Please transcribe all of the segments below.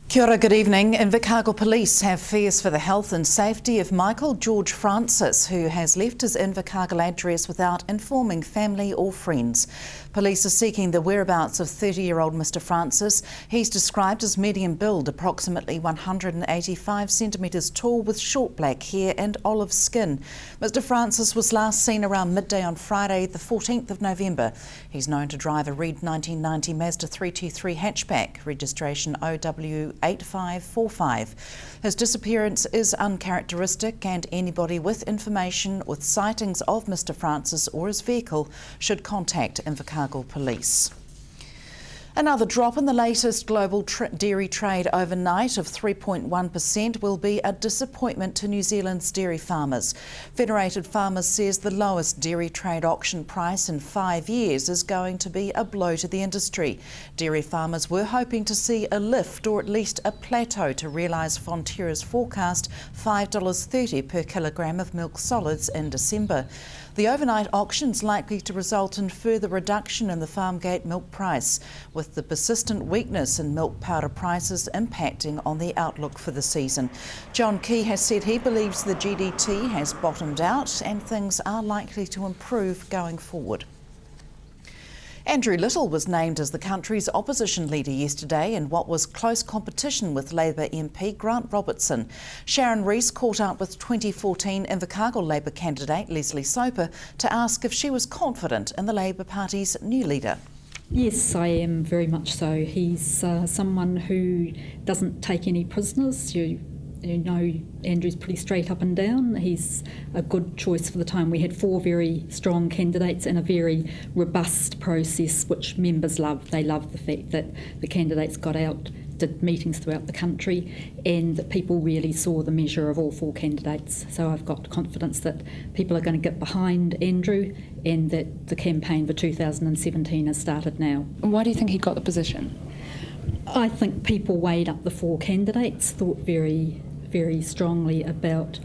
Kia ora, good evening. Invercargill police have fears for the health and safety of Michael George Francis, who has left his Invercargill address without informing family or friends. Police are seeking the whereabouts of 30-year-old Mr Francis. He's described as medium build, approximately 185 centimetres tall, with short black hair and olive skin. Mr Francis was last seen around midday on Friday, the 14th of November. He's known to drive a red 1990 Mazda 323 hatchback, registration OW8545. His disappearance is uncharacteristic, and anybody with information with sightings of Mr Francis or his vehicle should contact Invercargill Police. Another drop in the latest global dairy trade overnight of 3.1% will be a disappointment to New Zealand's dairy farmers. Federated Farmers says the lowest dairy trade auction price in 5 years is going to be a blow to the industry. Dairy farmers were hoping to see a lift or at least a plateau to realise Fonterra's forecast $5.30 per kilogram of milk solids in December. The overnight auction is likely to result in further reduction in the farmgate milk price, with the persistent weakness in milk powder prices impacting on the outlook for the season. John Key has said he believes the GDT has bottomed out and things are likely to improve going forward. Andrew Little was named as the country's opposition leader yesterday in what was close competition with Labour MP Grant Robertson. Sharon Rees caught up with 2014 Invercargill Labour candidate Leslie Soper to ask if she was confident in the Labour Party's new leader. Yes, I am, very much so. He's someone who doesn't take any prisoners. You know, Andrew's pretty straight up and down. He's a good choice for the time. We had 4 very strong candidates and a very robust process, which members loved. They loved the fact that the candidates got out, did meetings throughout the country, and that people really saw the measure of all 4 candidates. So I've got confidence that people are going to get behind Andrew and that the campaign for 2017 has started now. And why do you think he got the position? I think people weighed up the 4 candidates, thought very strongly about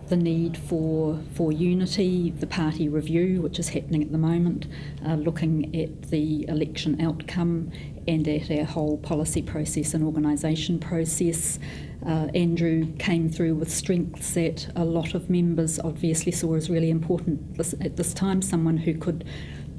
the need for unity, the party review, which is happening at the moment, looking at the election outcome and at our whole policy process and organisation process. Andrew came through with strengths that a lot of members obviously saw as really important at this time, someone who could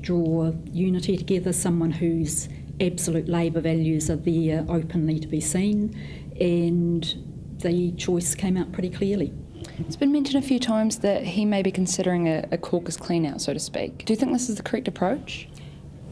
draw unity together, someone whose absolute Labour values are there openly to be seen, and the choice came out pretty clearly. It's been mentioned a few times that he may be considering a caucus clean-out, so to speak. Do you think this is the correct approach?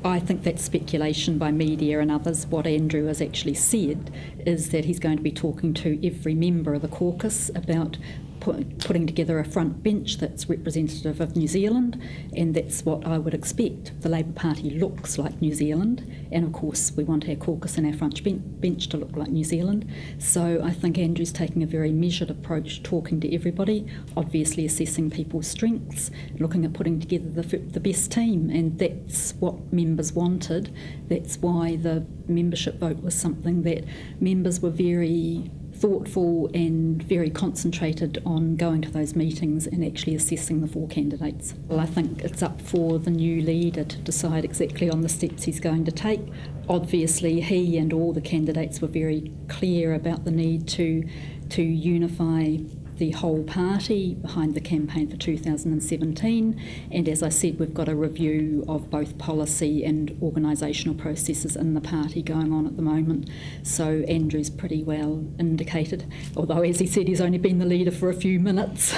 I think that's speculation by media and others. What Andrew has actually said is that he's going to be talking to every member of the caucus about putting together a front bench that's representative of New Zealand, and that's what I would expect. The Labour Party looks like New Zealand, and of course we want our caucus and our front bench to look like New Zealand. So I think Andrew's taking a very measured approach, talking to everybody, obviously assessing people's strengths, looking at putting together the best team, and that's what members wanted. That's why the membership vote was something that members were very thoughtful and very concentrated on going to those meetings and actually assessing the 4 candidates. Well, I think it's up for the new leader to decide exactly on the steps he's going to take. Obviously, he and all the candidates were very clear about the need to unify the whole party behind the campaign for 2017, and as I said, we've got a review of both policy and organisational processes in the party going on at the moment. So Andrew's pretty well indicated, although as he said he's only been the leader for a few minutes,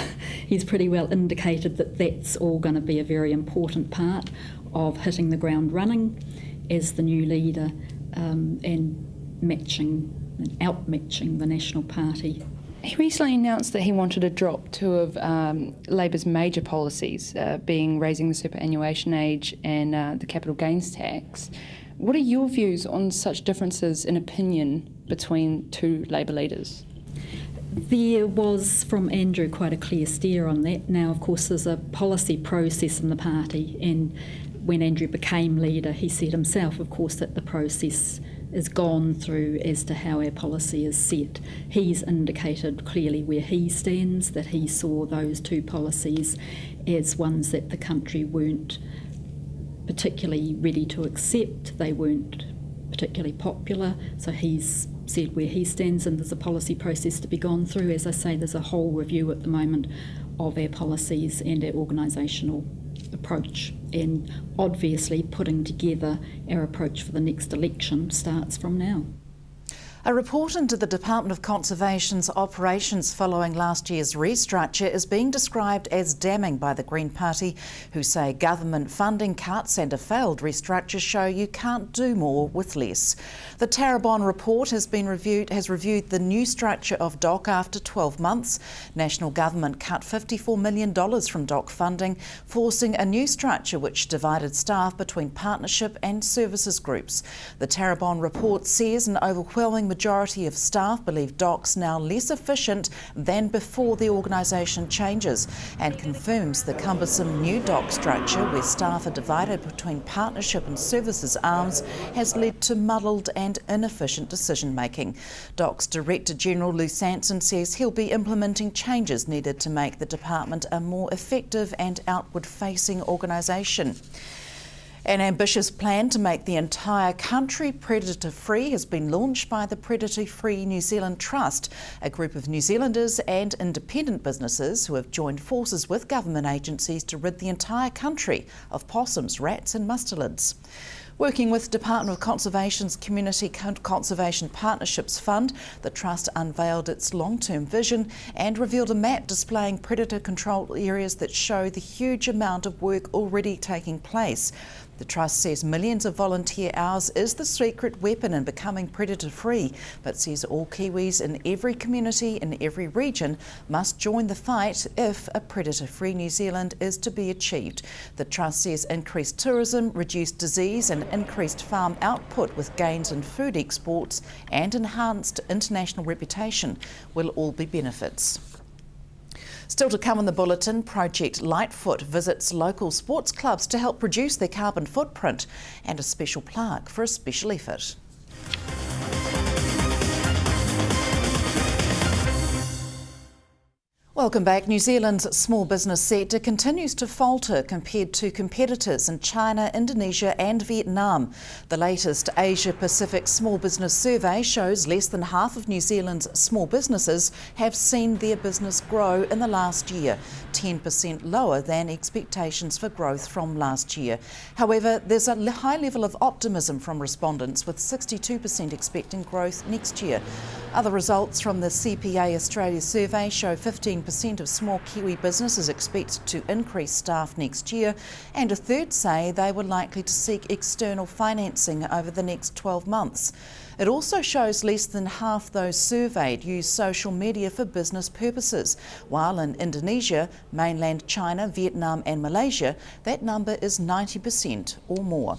he's pretty well indicated that that's all going to be a very important part of hitting the ground running as the new leader and outmatching the National Party. He recently announced that he wanted to drop 2 of Labour's major policies, being raising the superannuation age and the capital gains tax. What are your views on such differences in opinion between 2 Labour leaders? There was, from Andrew, quite a clear steer on that. Now, of course, there's a policy process in the party, and when Andrew became leader, he said himself, of course, that the process is gone through as to how our policy is set. He's indicated clearly where he stands, that he saw those 2 policies as ones that the country weren't particularly ready to accept. They weren't particularly popular, so he's said where he stands, and there's a policy process to be gone through. As I say, there's a whole review at the moment of our policies and our organisational approach, and obviously putting together our approach for the next election starts from now. A report into the Department of Conservation's operations following last year's restructure is being described as damning by the Green Party, who say government funding cuts and a failed restructure show you can't do more with less. The Tarrabon report has reviewed the new structure of DOC after 12 months. National government cut $54 million from DOC funding, forcing a new structure which divided staff between partnership and services groups. The Tarrabon report says an overwhelming majority of staff believe DOC's now less efficient than before the organisation changes, and confirms the cumbersome new DOC structure, where staff are divided between partnership and services arms, has led to muddled and inefficient decision making. DOC's Director General Lou Sanson says he'll be implementing changes needed to make the department a more effective and outward facing organisation. An ambitious plan to make the entire country predator-free has been launched by the Predator-Free New Zealand Trust, a group of New Zealanders and independent businesses who have joined forces with government agencies to rid the entire country of possums, rats and mustelids. Working with Department of Conservation's Community Conservation Partnerships Fund, the Trust unveiled its long-term vision and revealed a map displaying predator control areas that show the huge amount of work already taking place. The Trust says millions of volunteer hours is the secret weapon in becoming predator-free, but says all Kiwis in every community in every region must join the fight if a predator-free New Zealand is to be achieved. The Trust says increased tourism, reduced disease and increased farm output with gains in food exports and enhanced international reputation will all be benefits. Still to come in the bulletin, Project Lightfoot visits local sports clubs to help reduce their carbon footprint, and a special plaque for a special effort. Welcome back. New Zealand's small business sector continues to falter compared to competitors in China, Indonesia and Vietnam. The latest Asia Pacific Small Business Survey shows less than half of New Zealand's small businesses have seen their business grow in the last year, 10% lower than expectations for growth from last year. However, there's a high level of optimism from respondents, with 62% expecting growth next year. Other results from the CPA Australia survey show 15% of small Kiwi businesses expect to increase staff next year, and a third say they were likely to seek external financing over the next 12 months. It also shows less than half those surveyed use social media for business purposes, while in Indonesia, mainland China, Vietnam and Malaysia, that number is 90% or more.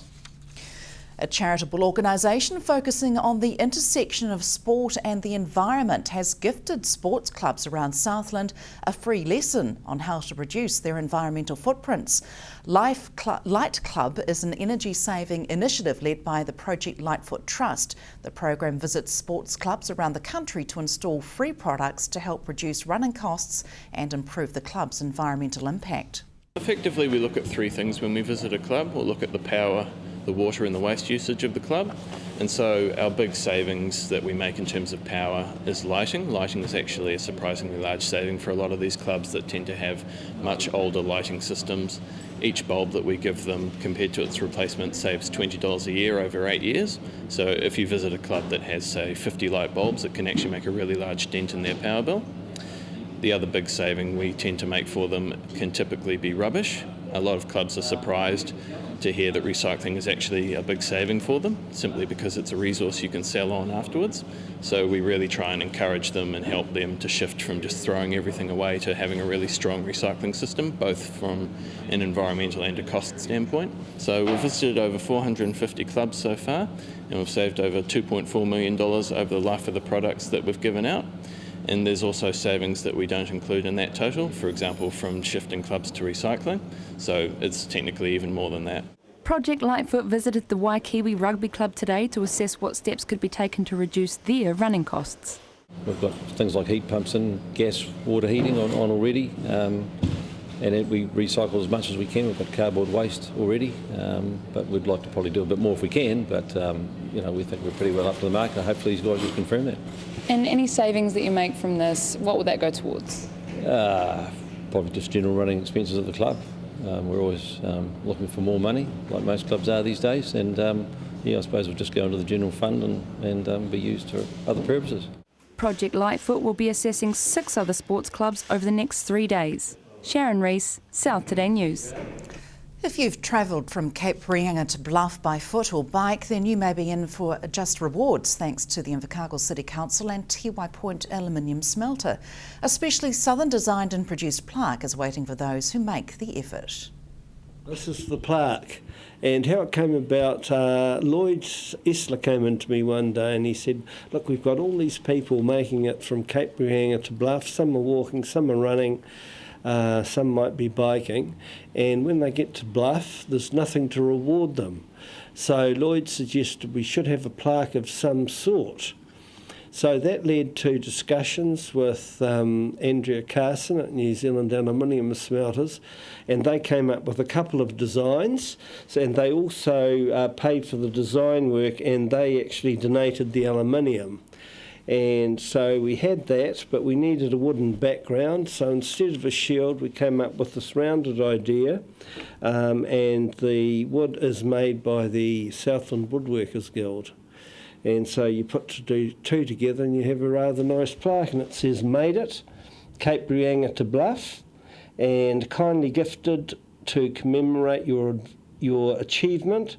A charitable organisation focusing on the intersection of sport and the environment has gifted sports clubs around Southland a free lesson on how to reduce their environmental footprints. Light Club is an energy-saving initiative led by the Project Lightfoot Trust. The program visits sports clubs around the country to install free products to help reduce running costs and improve the club's environmental impact. Effectively, we look at three things when we visit a club. We'll look at the power, the water and the waste usage of the club. And so our big savings that we make in terms of power is lighting. Lighting is actually a surprisingly large saving for a lot of these clubs that tend to have much older lighting systems. Each bulb that we give them compared to its replacement saves $20 a year over 8 years. So if you visit a club that has, say, 50 light bulbs, it can actually make a really large dent in their power bill. The other big saving we tend to make for them can typically be rubbish. A lot of clubs are surprised to hear that recycling is actually a big saving for them, simply because it's a resource you can sell on afterwards. So we really try and encourage them and help them to shift from just throwing everything away to having a really strong recycling system, both from an environmental and a cost standpoint. So we've visited over 450 clubs so far, and we've saved over $2.4 million over the life of the products that we've given out. And there's also savings that we don't include in that total, for example, from shifting clubs to recycling. So it's technically even more than that. Project Lightfoot visited the Waikiwi Rugby Club today to assess what steps could be taken to reduce their running costs. We've got things like heat pumps and gas water heating on already. and we recycle as much as we can. We've got cardboard waste already, but we'd like to probably do a bit more if we can. But we think we're pretty well up to the mark, and hopefully these guys will confirm that. And any savings that you make from this, what would that go towards? Probably just general running expenses of the club. We're always looking for more money, like most clubs are these days, and I suppose we'll just go into the general fund and be used for other purposes. Project Lightfoot will be assessing 6 other sports clubs over the next 3 days. Sharon Rees, South Today News. If you've travelled from Cape Reinga to Bluff by foot or bike, then you may be in for just rewards thanks to the Invercargill City Council and Tiwai Point aluminium smelter. A specially Southern designed and produced plaque is waiting for those who make the effort. This is the plaque, and how it came about, Lloyd Esler came in to me one day and he said, look, we've got all these people making it from Cape Reinga to Bluff. Some are walking, some are running, some might be biking, and when they get to Bluff there's nothing to reward them. So Lloyd suggested we should have a plaque of some sort. So that led to discussions with Andrea Carson at New Zealand Aluminium Smelters, and they came up with a couple of designs, and they also paid for the design work, and they actually donated the aluminium. And so we had that, but we needed a wooden background, so instead of a shield we came up with this rounded idea, and the wood is made by the Southland Woodworkers Guild. And so you put two together and you have a rather nice plaque, and it says made it, Cape Reinga to Bluff, and kindly gifted to commemorate your achievement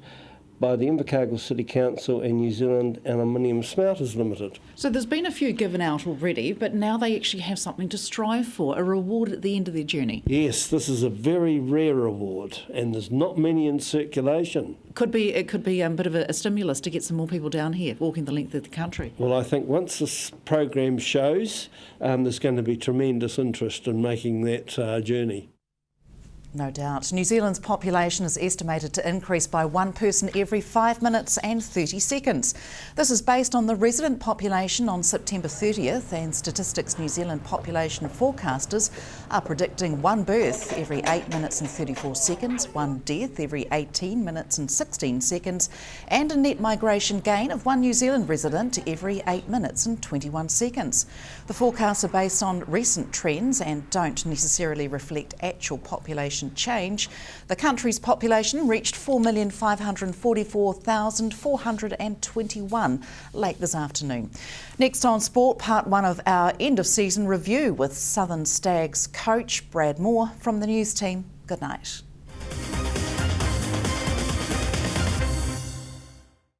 by the Invercargill City Council and New Zealand Aluminium Smelters Limited. So there's been a few given out already, but now they actually have something to strive for, a reward at the end of their journey. Yes, this is a very rare award, and there's not many in circulation. It could be a bit of a stimulus to get some more people down here, walking the length of the country. Well, I think once this program shows, there's going to be tremendous interest in making that journey. No doubt. New Zealand's population is estimated to increase by 1 person every 5 minutes and 30 seconds. This is based on the resident population on September 30th, and Statistics New Zealand population forecasters are predicting 1 birth every 8 minutes and 34 seconds, 1 death every 18 minutes and 16 seconds, and a net migration gain of 1 New Zealand resident every 8 minutes and 21 seconds. The forecasts are based on recent trends and don't necessarily reflect actual population change. The country's population reached 4,544,421 late this afternoon. Next on Sport, part 1 of our end of season review with Southern Stags coach Brad Moore from the news team. Good night.